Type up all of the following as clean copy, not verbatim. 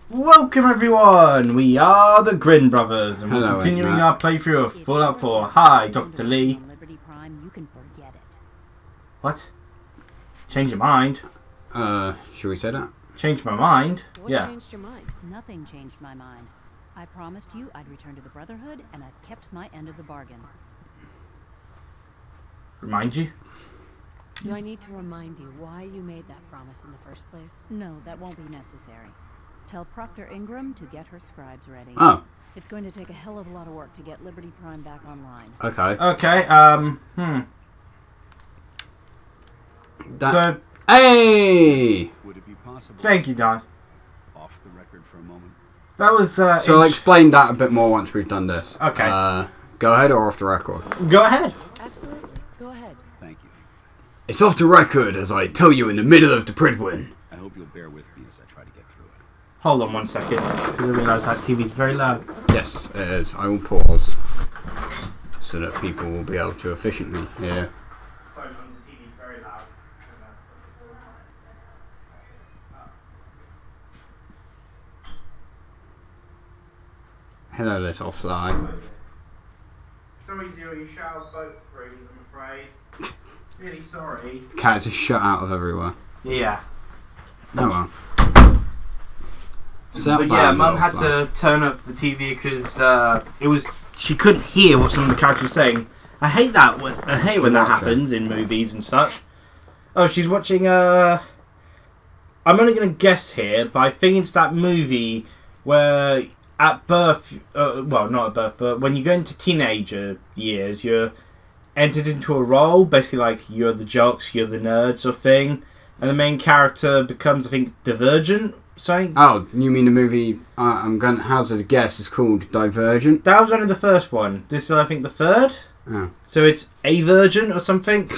Welcome everyone! We are the Grin Brothers and we're continuing our playthrough of Fallout 4. Hi, Dr. Lee. What? Change your mind? Should we say that? Change my mind? What changed your mind? Nothing changed my mind. I promised you I'd return to the Brotherhood, and I've kept my end of the bargain. Remind you? Do I need to remind you why you made that promise in the first place? No, that won't be necessary. Tell Proctor Ingram to get her scribes ready. Oh. It's going to take a hell of a lot of work to get Liberty Prime back online. Okay. Okay, So... Hey! Would it be possible? Thank you, Don. Off the record for a moment. That was, So I'll explain that a bit more once we've done this. Okay. Go ahead or off the record? Go ahead. Absolutely. Go ahead. Thank you. It's off the record, as I tell you in the middle of the Pridwin. I hope you'll bear with me as I try to get through it. Hold on one second, because I realise that TV's very loud. Yes, it is. I will pause, so that people will be able to efficiently hear. Sorry, the TV's very loud. Hello, little fly. Sorry, Zero, you shall vote through, I'm afraid. Really sorry. Cats are shut out of everywhere. Yeah. Oh well. But yeah, Mum had to turn up the TV because she couldn't hear what some of the characters were saying. I hate that. I hate when that happens in movies and such. Oh, she's watching. I'm only going to guess here, but I think it's that movie where at birth, well, not at birth, but when you go into teenager years, you're entered into a role, basically like you're the jocks, you're the nerds, sort of thing, and the main character becomes, I think, Divergent. Something. Oh, you mean the movie? I'm going to hazard a guess. It's called Divergent. That was only the first one. This is, I think, the third. Oh. So it's a virgin or something.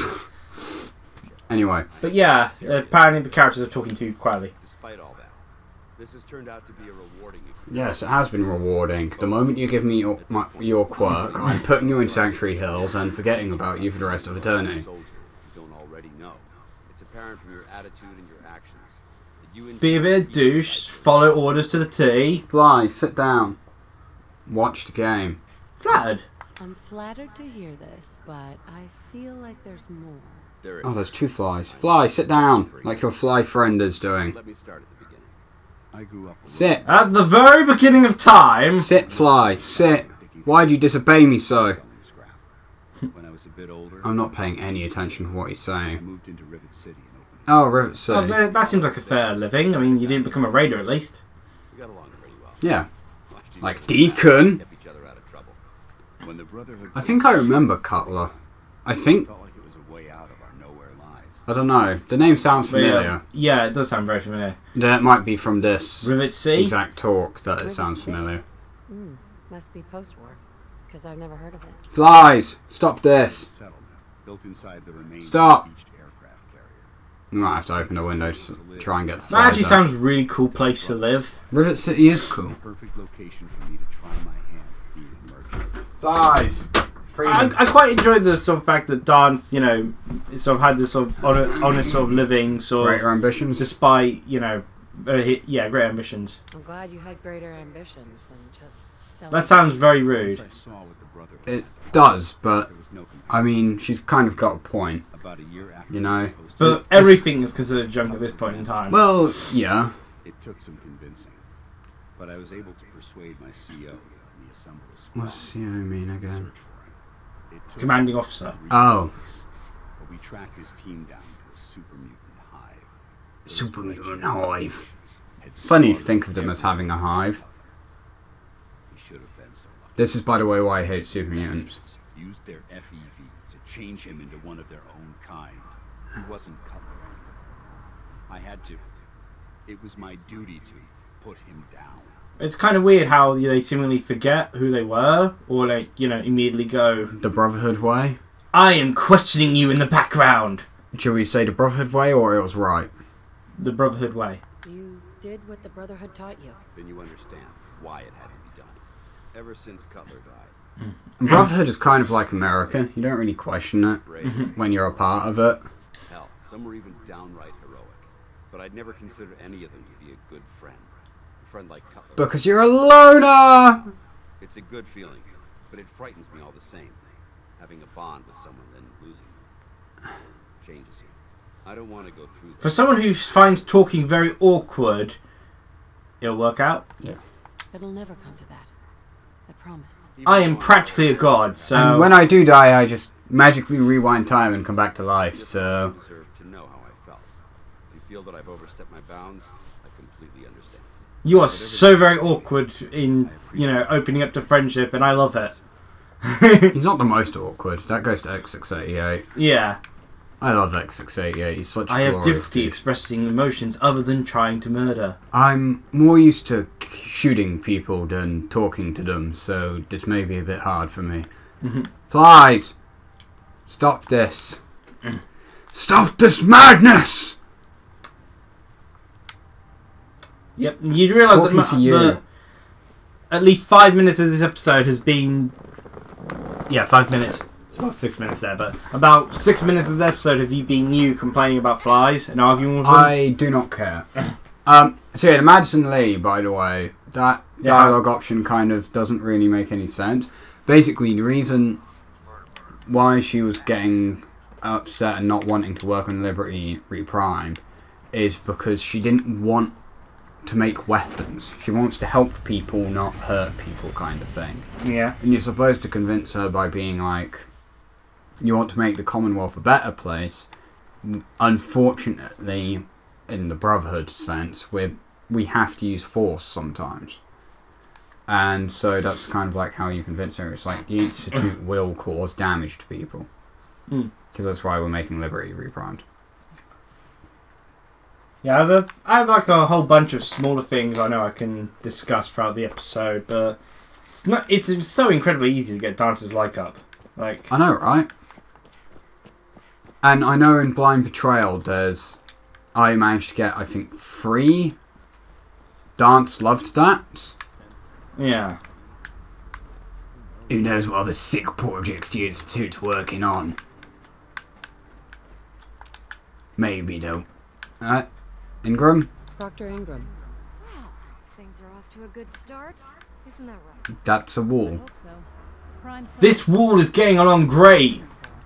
Anyway. But yeah, apparently the characters are talking too quietly. Despite all that, this has turned out to be a rewarding experience. Yes, it has been rewarding. The moment you give me your quirk, I'm putting you in Sanctuary Hills and forgetting about you for the rest of eternity. Soldier, you don't already know. It's apparent from your attitude and your actions. Be a bit of douche, follow orders to the T. Fly, sit down. Watch the game. Flattered. I'm flattered to hear this, but I feel like there's more. Oh, there's two flies. Fly, sit down, like your fly friend is doing. Let me start at the beginning. I grew up. Sit. At the very beginning of time. Sit, Fly, sit. Why do you disobey me so? When I was a bit older, I'm not paying any attention to what he's I saying. moved into Rivet City and opened. Oh, Rivet City. Oh, that seems like a fair living. I mean, you didn't become a raider at least. We got along pretty well. Yeah. Like Deacon. Kept each other out of trouble. When the Brotherhood I think I remember Cutler. I think. felt like it was a way out of our nowhere lives. I don't know. The name sounds familiar. Yeah, it does sound very familiar. Then it might be from this Rivet Sea? exact talk that it Rivet sounds Sea? familiar. Must be post-war, because I've never heard of it. Flies! Stop this! Settled, built inside the remains Stop. of a beached aircraft carrier. We might have to open the window to try and get the That flies actually out. sounds a really cool place to live. Rivet City is The cool. perfect location for me to try my hand at being a merchant. Flies! I quite enjoy the sort of fact that Danse, you know, sort of had this sort of honest sort of living, sort Greater of, ambitions. despite, you know, yeah, great ambitions. I'm glad you had greater ambitions than just selling. That sounds very Once rude. I saw what the Brotherhood It does, but there was no comparison. I mean, she's kind of got a point, About a year after you know. the post- But everything is considered junk at this point in time. Well, yeah. it took some convincing, but I was able to persuade my CO to help me assemble a squad. What's you mean to again? search for him. It took Commanding officer. 3 Oh. weeks, but we tracked his team down to a super mutant hive. Those Super mutant wretched hive. creations had Funny to slaughtered think of them as having a hive. We should have been so lucky. This is, by the way, why I hate super mutants. Used their FEV to change him into one of their own kind. He wasn't Cutler anymore. I had to. It was my duty to put him down. It's kind of weird how they seemingly forget who they were, or like, you know, immediately go, The Brotherhood way? I am questioning you in the background. Should we say the Brotherhood way or it was right? The Brotherhood way. You did what the Brotherhood taught you. Then you understand why it had to be done. Ever since Cutler died. And Brotherhood is kind of like America. You don't really question it Brave. when you're a part of it. Hell, some were even downright heroic. But I'd never consider any of them to be a good friend. friend like Cutler. Because you're a loner! It's a good feeling, but it frightens me all the same. Having a bond with someone, then losing them. Changes you. I don't want to go through that. For someone who finds talking very awkward, it'll work out. Yeah. It'll never come to that. I promise. I am practically a god, so... And when I do die, I just magically rewind time and come back to life, so... You deserve to know how I felt. If you feel that I've overstepped my bounds, I completely understand. You are so very awkward in, opening up to friendship, and I love it. He's not the most awkward. That goes to X688. Yeah. I love X688. He's such a I have glorious difficulty dude. expressing emotions other than trying to murder. I'm more used to shooting people than talking to them, so this may be a bit hard for me. Flies! Stop this. Stop this madness! Yep, you'd realise that at least 5 minutes of this episode has been... Yeah, 5 minutes. It's about 6 minutes there, but about 6 minutes of the episode have you been you complaining about flies and arguing with them? I do not care. So yeah, the Madison Lee, by the way, that dialogue option kind of doesn't really make any sense. Basically, the reason why she was getting upset and not wanting to work on Liberty Reprimed is because she didn't want to make weapons. She wants to help people, not hurt people, kind of thing. Yeah. And you're supposed to convince her by being like, you want to make the Commonwealth a better place. Unfortunately, in the Brotherhood sense, we have to use force sometimes. And so that's kind of like how you convince her. It's like the Institute will cause damage to people. Because that's why we're making Liberty Reprimed. Yeah, I have like a whole bunch of smaller things I know I can discuss throughout the episode, but it's so incredibly easy to get Dance's like up. Like, I know, right? And I know in Blind Betrayal I managed to get, I think, 3 Danse loved that. Yeah. Who knows what other sick projects the Institute's working on? Maybe though. Ingram? Proctor Ingram. Wow, things are off to a good start. Isn't that right? That's a I wall. hope so. Prime This wall is getting along great.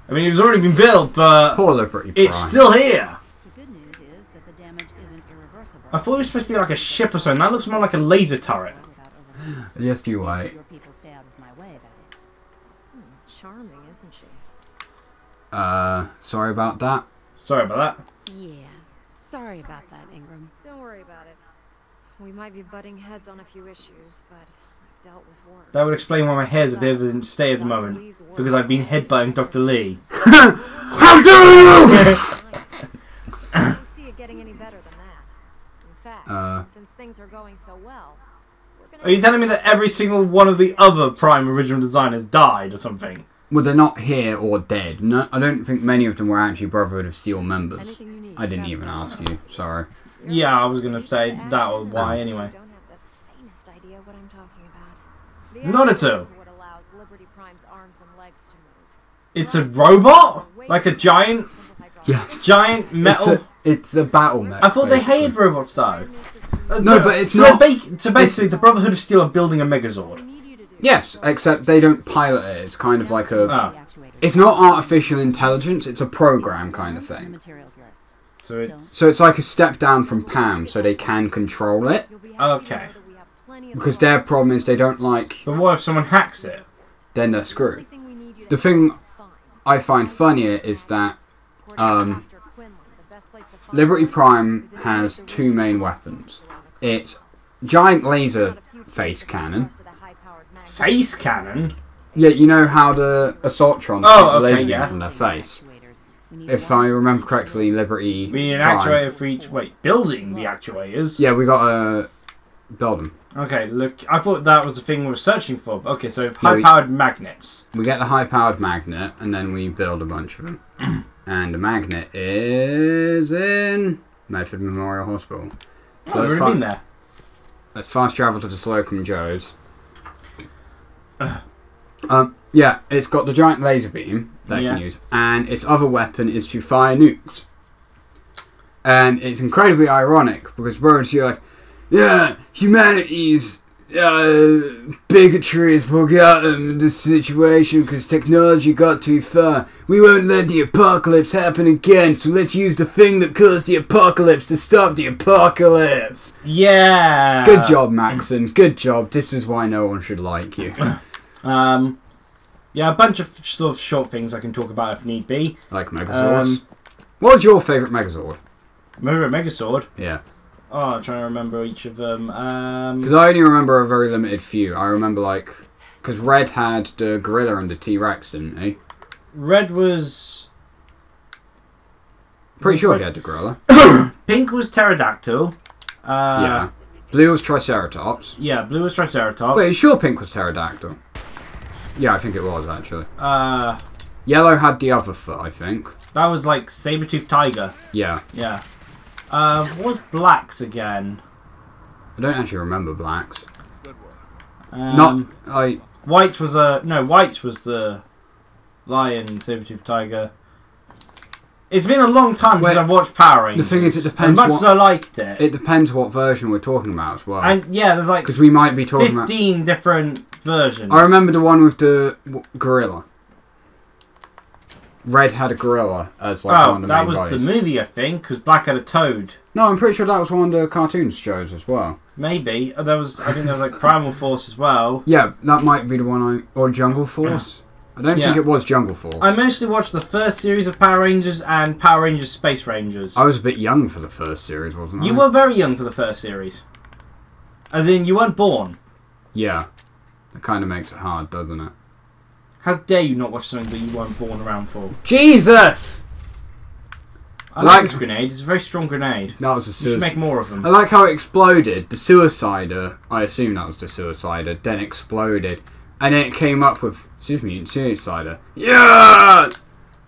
I mean, it's already been built, but Poor Liberty Prime. it's still here. The good news is that the damage isn't irreversible. I thought it was supposed to be like a ship or something. That looks more like a laser turret. Without overheat. Yes, you wait. Your people stay out of my way, that is. Charming, isn't she? Sorry about that. Sorry about that. Yeah. Sorry about that, Ingram. Don't worry about it. We might be butting heads on a few issues, but I've dealt with worse. That would explain why my hair's a bit of a state at the moment. Because I've been headbutting Dr. Lee. How dare you! I don't see it getting any better than that. In fact, since things are going so well, we're gonna... Are you telling me that every single one of the other Prime original designers died or something? Well, they're not here or dead. No, I don't think many of them were actually Brotherhood of Steel members. Anything you need. I didn't even ask you. Sorry. Yeah, I was going to say that or why anyway. I don't have the faintest idea what I'm talking about. The Not at outlaws all. are what allows Liberty Prime's arms and legs to move. It's a robot? Like a giant Yes. metal... It's a battle mech. I thought they basically. hated robots though. No, but it's so not. So basically, the Brotherhood of Steel are building a Megazord. Yes, except they don't pilot it. It's kind of like a... Ah. It's not artificial intelligence, it's a program kind of The thing. materials list. So it's... So it's like a step down from Pam, so they can control it. Okay. Because their problem is they don't like... But what if someone hacks it? Then they're screwed. The thing I find funnier is that Liberty Prime has 2 main weapons. It's giant laser face cannon. Face cannon? Yeah, you know how the Assaultrons Oh, shoot okay, laser beam yeah. from their face. We need If one. I remember correctly, Liberty We need an Prime. actuator for each... Wait, building the actuators? Yeah, we gotta build them. Okay, look, I thought that was the thing we were searching for. Okay, so we- high-powered magnets. We get the high-powered magnet, and then we build a bunch of them. And the magnet is in Medford Memorial Hospital. So Oh, we've already been there. let's fast travel to the Slocum Joes. Yeah, it's got the giant laser beam that you can use, and its other weapon is to fire nukes. And it's incredibly ironic because Rhodes, you're like, yeah, humanity's bigotry has brought out the situation because technology got too far. We won't let the apocalypse happen again, so let's use the thing that caused the apocalypse to stop the apocalypse. Yeah. Good job, Maxon. Good job. This is why no one should like you. Yeah, a bunch of sort of short things I can talk about if need be. Like Megazords. What was your favourite Megazord? Remember Megazord? Yeah. Oh, I'm trying to remember each of them. Because I only remember a very limited few. I remember, like... Because Red had the Gorilla and the T-Rex, didn't he? Red was... Pretty sure he had the Gorilla. Pink was Pterodactyl. Yeah. Blue was Triceratops. Yeah, blue was Triceratops. Wait, sure Pink was Pterodactyl? Yeah, I think it was, actually. Uh... Yellow had the other foot, I think. That was like Saber-toothed Tiger. Yeah. Yeah. What was Black's again? I don't actually remember Black's. White's was White's was the lion, Saber-toothed Tiger. It's been a long time since I've watched Power Rangers. The thing is, it depends. As much as I liked it. It depends what version we're talking about as well. And yeah, there's like because we might be talking 15 different versions. I remember the one with the gorilla. Red had a gorilla as like one of the main that was guys. the movie, I think, because Black had a toad. No, I'm pretty sure that was one of the cartoon shows as well. Maybe I think there was like Primal Force as well. Yeah, that might be the one or Jungle Force. I don't think it was Jungle Force. I mostly watched the first series of Power Rangers and Power Rangers Space Rangers. I was a bit young for the first series, wasn't I? You were very young for the first series. As in, you weren't born. Yeah. That kind of makes it hard, doesn't it? How dare you not watch something that you weren't born around for? Jesus! I like this grenade. It's a very strong grenade. That was a You should suicide. make more of them. I like how it exploded. The Suicider, I assume that was the Suicider, then exploded. And then it came up with Super Mutant Suicider. Yeah! I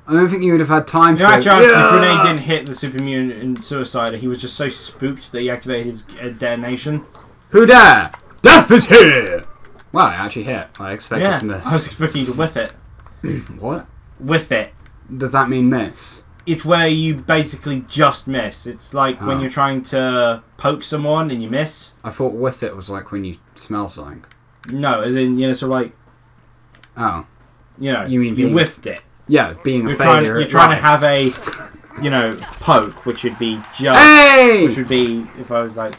don't think you would have had time to The grenade didn't hit the Super Mutant Suicider. He was just so spooked that he activated his detonation. Who dare? Death is here! Wow, it actually hit. I expected to miss. I was expecting you to whiff it. What? Whiff it. Does that mean miss? It's where you basically just miss. It's like when you're trying to poke someone and you miss. I thought whiff it was like when you smell something. No, as in, sort of like... Oh. You mean you whiffed it. Yeah, being a failure. You're trying to have a, poke, which would be just... Hey! Which would be, if I was like...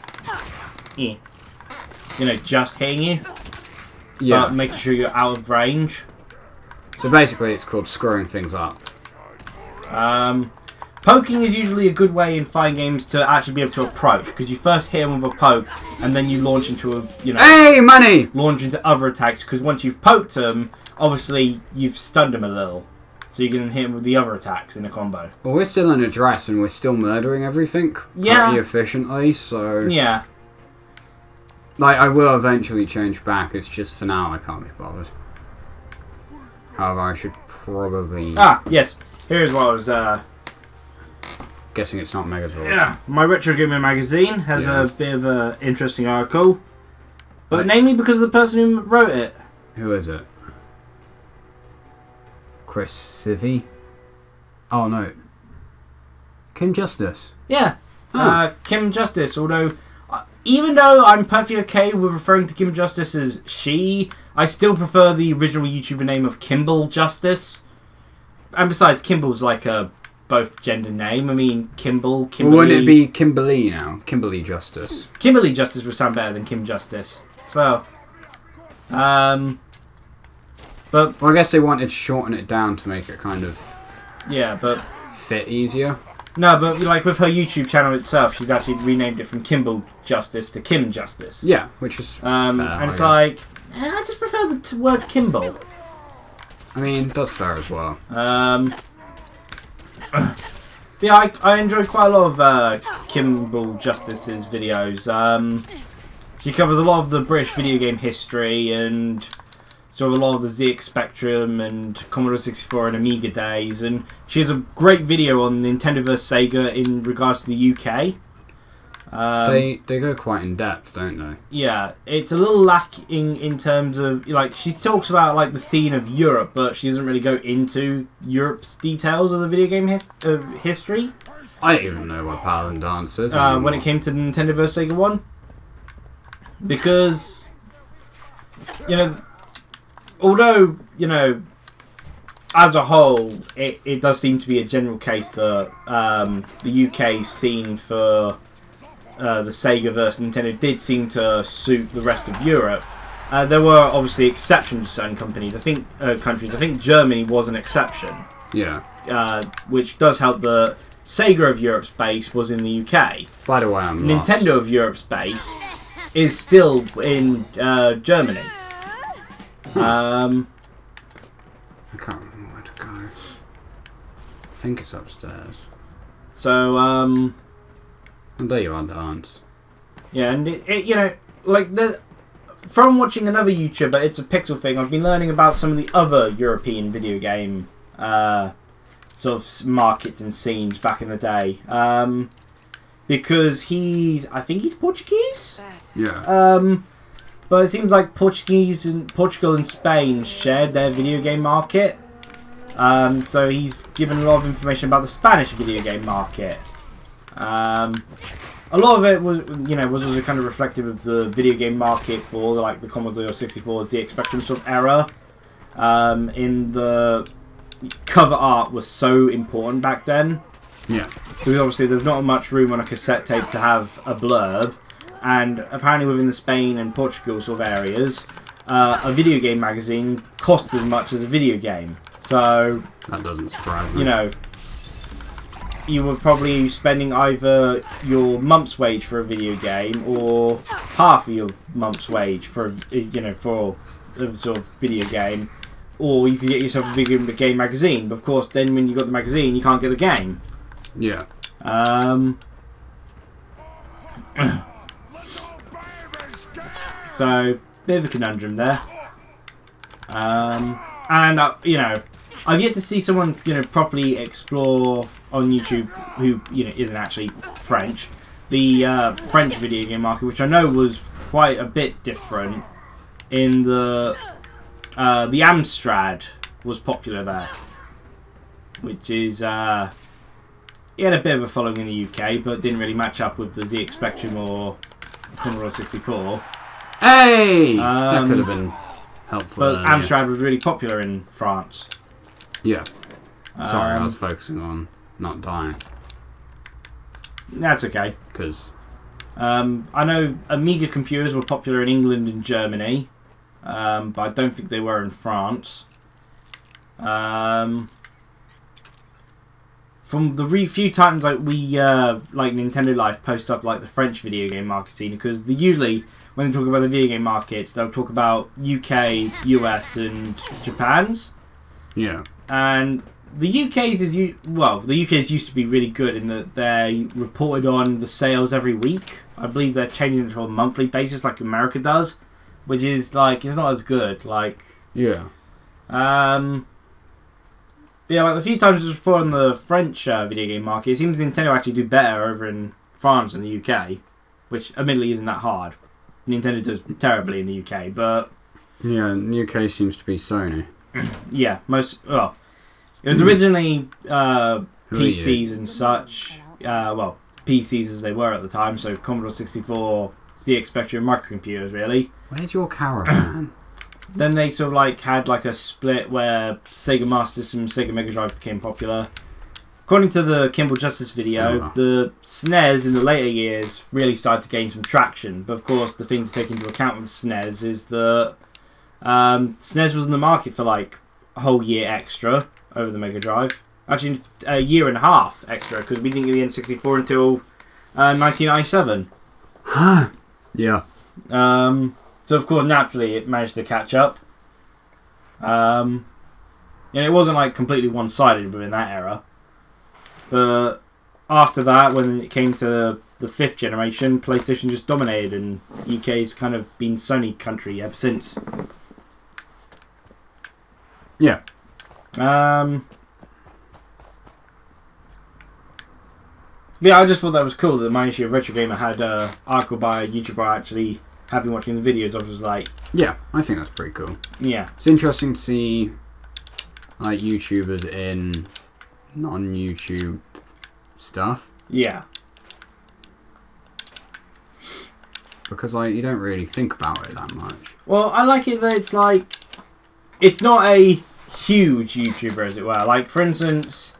just hitting you. Yeah. But making sure you're out of range. So basically it's called screwing things up. Poking is usually a good way in fighting games to actually be able to approach, because you first hit him with a poke, and then you launch into Hey, money! Launch into other attacks, because once you've poked him, obviously you've stunned him a little. So you can hit him with the other attacks in a combo. Well, we're still in a dress and we're still murdering everything pretty efficiently, so... Yeah. Like, I will eventually change back, it's just for now I can't be bothered. However, I should probably... Ah, yes. Here's what I was, guessing it's not Megazord. Yeah, my Retro Gamer magazine has a bit of an interesting article. But namely because of the person who wrote it. Who is it? Chris Civvy? Oh, no. Kim Justice. Yeah. Oh. Kim Justice, although... even though I'm perfectly okay with referring to Kim Justice as she, I still prefer the original YouTuber name of Kimball Justice. And besides, Kimball's like a both gender name. I mean, Kimberly... Well, wouldn't it be Kimberly now? Kimberly Justice. Kimberly Justice would sound better than Kim Justice. So, but... Well, I guess they wanted to shorten it down to make it kind of... Yeah, but... fit easier. No, but like with her YouTube channel itself, she's actually renamed it from Kimball Justice to Kim Justice. Yeah, which is fair, and it's like... I just prefer the word Kimball. I mean, that's fair as well. Yeah, I enjoy quite a lot of Kimball Justice's videos. She covers a lot of the British video game history and sort of a lot of the ZX Spectrum and Commodore 64 and Amiga days. And she has a great video on Nintendo vs Sega in regards to the UK. They go quite in depth, don't they? Yeah, it's a little lacking in terms of like she talks about like the scene of Europe, but she doesn't really go into Europe's details of the video game history. I don't even know what Power and Danse is. When it came to the Nintendo vs Sega one. Because, you know, although, you know, as a whole, it does seem to be a general case that the UK scene for the Sega versus Nintendo did seem to suit the rest of Europe. There were obviously exceptions to certain companies. I think countries. I think Germany was an exception. Yeah. Which does help. The Sega of Europe's base was in the UK. By the way, I'm Nintendo lost. of Europe's base is still in Germany. I can't remember where to go. I think it's upstairs. So Oh, there you are, Danse. yeah, and it you know, like from watching another YouTuber, it's a pixel thing. I've been learning about some of the other European video game sort of markets and scenes back in the day. Because I think he's Portuguese. Yeah. But it seems like Portugal and Spain shared their video game market. So he's given a lot of information about the Spanish video game market. A lot of it was, you know, was also kind of reflective of the video game market for like the Commodore 64's the Spectrum sort of era. In the cover art was so important back then. Yeah. Because obviously there's not much room on a cassette tape to have a blurb, and apparently within the Spain and Portugal sort of areas, a video game magazine cost as much as a video game. So That doesn't surprise me. you know, you were probably spending either your month's wage for a video game or half of your month's wage for a sort of video game, or you could get yourself a video game magazine. But of course, then when you got the magazine, you can't get the game. Yeah. So bit of a conundrum there. And you know, I've yet to see someone, you know, properly explore on YouTube who, you know, isn't actually French, the French video game market, which I know was quite a bit different. In the Amstrad was popular there, which is he had a bit of a following in the UK, but didn't really match up with the ZX Spectrum or Commodore 64. Hey! That could have been helpful. But Amstrad was really popular in France. Yeah. Sorry, I was focusing on not dying. That's okay. Because I know Amiga computers were popular in England and Germany, but I don't think they were in France. From the few times like we like Nintendo Life post up like the French video game market scene, because they usually, when they talk about the video game markets, they'll talk about UK, US, and Japan's. yeah. And the UK's the UK's used to be really good in that they reported on the sales every week. I believe they're changing it to a monthly basis like America does, which is like, it's not as good. Like, Yeah. yeah, like the few times it's reported on the French video game market, it seems Nintendo actually do better over in France and the UK, which admittedly isn't that hard. Nintendo does terribly in the UK, but Yeah, UK seems to be Sony. yeah, it was originally Who are PCs and such. Well, PCs as they were at the time, so Commodore 64, ZX Spectrum, microcomputers, really. Where's your caravan? Then they sort of like had like a split where Sega Master System and Sega Mega Drive became popular. According to the Kimball Justice video, the SNES in the later years really started to gain some traction. But of course, the thing to take into account with the SNES is that SNES was in the market for like a whole year extra over the Mega Drive. Actually, a year and a half extra, because we didn't get the N64 until 1997. Yeah. So of course, naturally, it managed to catch up. And it wasn't like completely one-sided within that era. But after that, when it came to the 5th generation, PlayStation just dominated, and UK's kind of been Sony country ever since. Yeah. Yeah, I just thought that was cool that my issue of Retro Gamer had an article by a YouTuber I actually have been watching the videos. I was like, Yeah, I think that's pretty cool. yeah. It's interesting to see like YouTubers in non-YouTube stuff. Yeah. because like you don't really think about it that much. Well, I like it that it's like it's not a huge YouTuber, as it were. Like, for instance,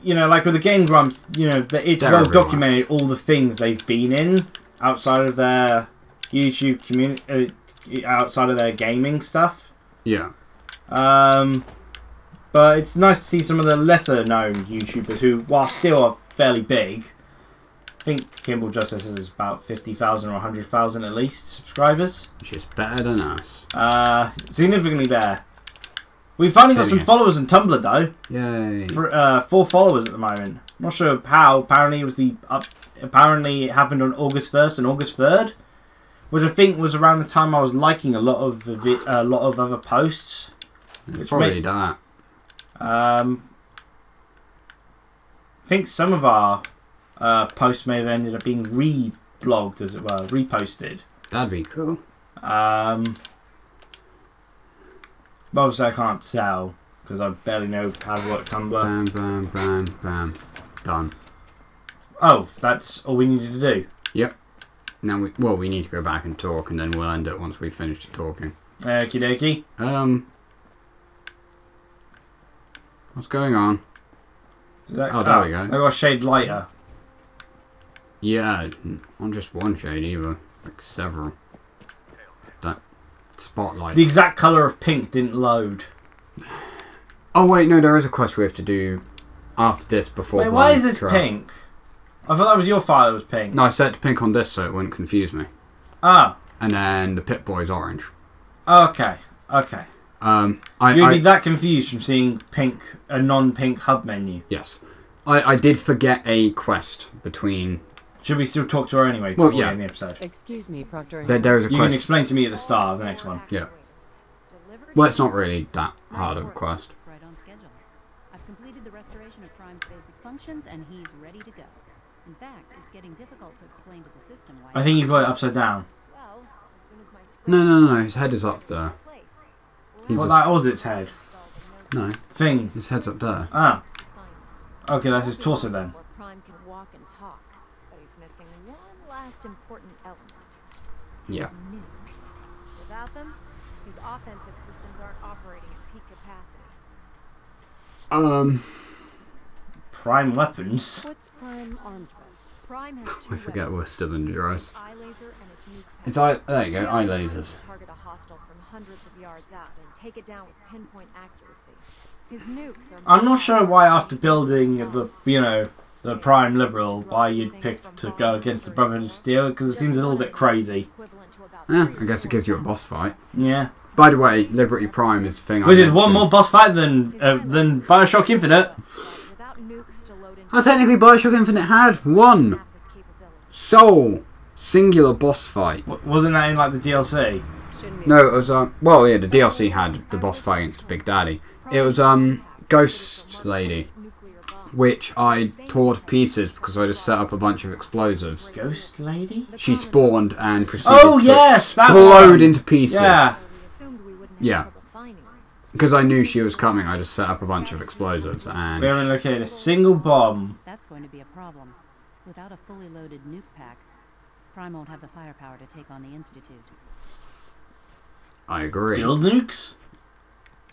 you know, like with the Game Grumps, you know, it's well documented all the things they've been in outside of their YouTube community, outside of their gaming stuff. Yeah. But it's nice to see some of the lesser known YouTubers who, while still are fairly big, I think Kimball Justice has about 50,000 or 100,000 at least subscribers. Which is better than us. Significantly better. We've finally got some followers on Tumblr though. Yay. 4 followers at the moment. Not sure how. Apparently it was apparently it happened on August 1st and August 3rd, which I think was around the time I was liking a lot of other posts. It's probably that. I think some of our posts may have ended up being reblogged, as it were, reposted. That'd be cool. But obviously I can't tell because I barely know how to work Tumblr. Bam, bam, bam, bam. Done. Oh, that's all we needed to do. Yep. Now we need to go back and talk, and then we'll end it once we've finished talking. Okie dokie. What's going on? There we go. I got a shade lighter. Yeah, not just one shade either, like several. That spotlight. The exact colour of pink didn't load. Oh wait, no, there is a quest we have to do after this before. Wait, why is this pink? I thought that was your file that was pink. No, I set it to pink on this so it wouldn't confuse me. Ah. And then the Pip-Boy's orange. Okay, okay. You'd be that confused from seeing a non-pink hub menu. Yes. I did forget a quest between... Should we still talk to her anyway? Well, yeah. In the episode? Excuse me, Proctor. There is a quest. You can explain to me at the start of the next one. Yeah. Well, it's not really that hard of a quest. Right on schedule. I've completed the restoration of Prime's basic functions, and he's ready to go. In fact, it's getting difficult to explain to the system why... I think you've got it upside down. Well, as soon as my No, his head is up there. Well, that was its head. No. Thing. His head's up there. Ah. Okay, that's his torso then. Prime can walk and talk, but he's missing one last important element. Yeah. His nukes. Without them, his offensive systems aren't operating at peak capacity. Prime weapons. What's Prime armed with? Prime has two I forget weapons. we're still in Duros. Eye laser and his nuke It's pack. there you go, eye lasers. Target a hostile from hundreds of yards out and take it down with pinpoint accuracy. His nukes are... I'm not sure why after building the Prime Liberal, why you'd pick to go against the Brotherhood of Steel, because it seems a little bit crazy. Yeah, I guess it gives you a boss fight. Yeah. By the way, Liberty Prime is the thing Which is one more boss fight than Bioshock Infinite. Technically Bioshock Infinite had one sole singular boss fight. Wasn't that in like the DLC? No, it was well, yeah, the DLC had the boss fight against Big Daddy. It was Ghost Lady, which I tore to pieces because I just set up a bunch of explosives. Ghost Lady? She spawned and proceeded to explode into pieces. Yeah. Yeah. Because I knew she was coming, I just set up a bunch of explosives and... We haven't located a single bomb. That's going to be a problem. Without a fully loaded nuke pack, Prime won't have the firepower to take on the Institute. I agree. Build nukes?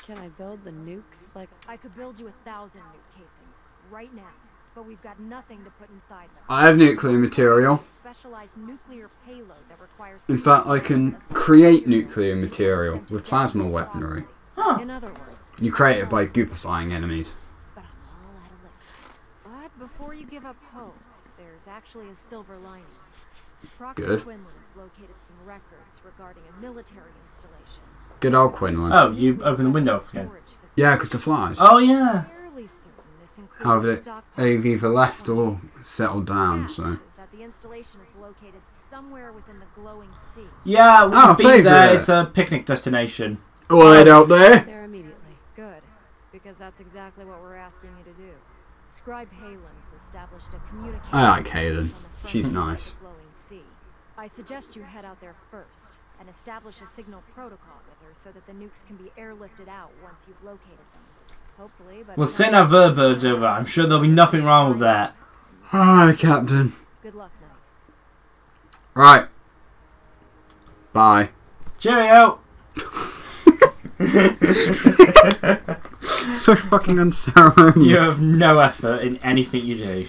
Can I build the nukes? Like, I could build you 1,000 nuke casings right now, but we've got nothing to put inside them. I have nuclear material. Specialized nuclear payload that requires... In fact, I can create nuclear material with plasma weaponry. Huh. In other words... You create it by goopifying enemies. But I'm all out of liquid. But before you give up hope, there's actually a silver lining. Proctor Good. Quinlan's located some records regarding a military installation. Good old Quinlan. Oh, you open the window again. Yeah, because the flies. Oh, yeah. However, they've either left or settled down, so... That the installation is located somewhere within the glowing sea. Yeah, we've been favourite. there. It's a picnic destination. All right out there. There immediately. Good, because that's exactly what we're asking you to do. Scribe Halen's established a communication... I like Halen. She's nice. I suggest you head out there first and establish a signal protocol with her so that the nukes can be airlifted out once you've located them. Hopefully, but... We'll send our Verbirds over. I'm sure there'll be nothing wrong with that. Hi, Captain. Good luck, Knight. Right. Bye. Cheerio! So fucking unceremonious. You have no effort in anything you do.